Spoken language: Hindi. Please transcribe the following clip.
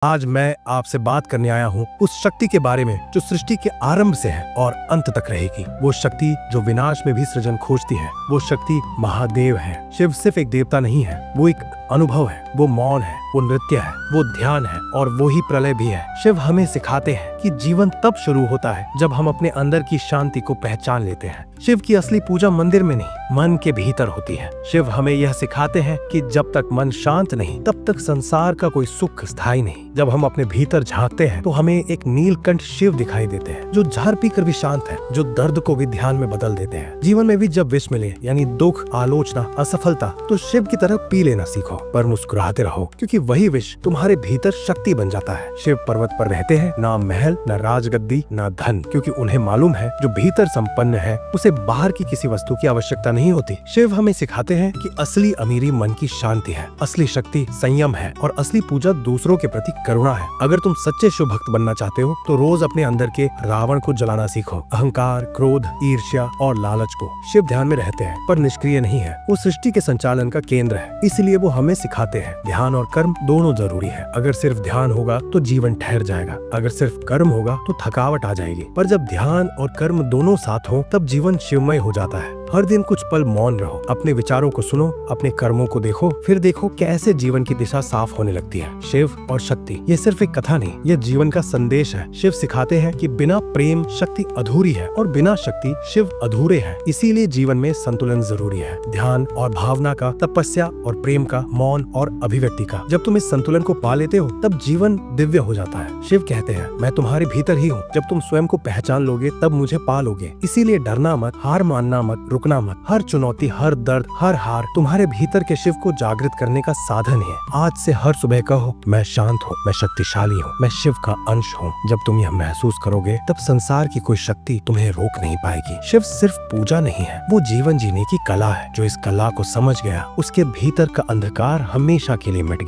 आज मैं आपसे बात करने आया हूँ उस शक्ति के बारे में जो सृष्टि के आरंभ से है और अंत तक रहेगी। वो शक्ति जो विनाश में भी सृजन खोजती है। वो शक्ति महादेव है। शिव सिर्फ एक देवता नहीं है, वो एक अनुभव है, वो मौन है, वो नृत्य है, वो ध्यान है और वो ही प्रलय भी है। शिव हमें सिखाते हैं कि जीवन तब शुरू होता है जब हम अपने अंदर की शांति को पहचान लेते हैं। शिव की असली पूजा मंदिर में नहीं, मन के भीतर होती है। शिव हमें यह सिखाते हैं कि जब तक मन शांत नहीं, तब तक संसार का कोई सुख स्थायी नहीं। जब हम अपने भीतर झांकते हैं तो हमें एक नीलकंठ शिव दिखाई देते हैं, जो झाड़ पीकर भी शांत है, जो दर्द को भी ध्यान में बदल देते हैं। जीवन में भी जब विष मिले, यानी दुख, आलोचना, असफलता, तो शिव की तरह पी लेना सीखो, पर मुस्कुराते रहो, क्योंकि वही विष तुम्हारे भीतर शक्ति बन जाता है। शिव पर्वत पर रहते हैं, ना महल, ना राजगद्दी, ना धन, क्योंकि उन्हें मालूम है जो भीतर संपन्न है उसे बाहर की किसी वस्तु की आवश्यकता नहीं होती। शिव हमें सिखाते हैं कि असली अमीरी मन की शांति है, असली शक्ति संयम है और असली पूजा दूसरों के प्रति करुणा है। अगर तुम सच्चे शिव भक्त बनना चाहते हो तो रोज अपने अंदर के रावण को जलाना सीखो, अहंकार, क्रोध, ईर्ष्या और लालच को। शिव ध्यान में रहते हैं पर निष्क्रिय नहीं है, वो सृष्टि के संचालन का केंद्र है। इसलिए वो हमें सिखाते हैं ध्यान और कर्म दोनों जरूरी है। अगर सिर्फ ध्यान होगा तो जीवन ठहर जाएगा, अगर सिर्फ कर्म होगा तो थकावट आ जाएगी। पर जब ध्यान और कर्म दोनों साथ हो तब जीवन शिवमय हो जाता है। हर दिन कुछ पल मौन रहो, अपने विचारों को सुनो, अपने कर्मों को देखो, फिर देखो कैसे जीवन की दिशा साफ होने लगती है। शिव और शक्ति ये सिर्फ एक कथा नहीं, ये जीवन का संदेश है। शिव सिखाते हैं कि बिना प्रेम शक्ति अधूरी है और बिना शक्ति शिव अधूरे हैं। इसीलिए जीवन में संतुलन जरूरी है, ध्यान और भावना का, तपस्या और प्रेम का, मौन और अभिव्यक्ति का। जब तुम इस संतुलन को पा लेते हो तब जीवन दिव्य हो जाता है। शिव कहते हैं, मैं तुम्हारे भीतर ही हूँ, जब तुम स्वयं को पहचान लोगे तब मुझे पा लोगे। इसीलिए डरना मत, हार मानना मत, रुकना मत। हर चुनौती, हर दर्द, हर हार तुम्हारे भीतर के शिव को जागृत करने का साधन है। आज से हर सुबह कहो, मैं शांत हूँ, मैं शक्तिशाली हूँ, मैं शिव का अंश हूँ। जब तुम यह महसूस करोगे तब संसार की कोई शक्ति तुम्हें रोक नहीं पाएगी। शिव सिर्फ पूजा नहीं है, वो जीवन जीने की कला है। जो इस कला को समझ गया उसके भीतर का अंधकार हमेशा के लिए मिट गया।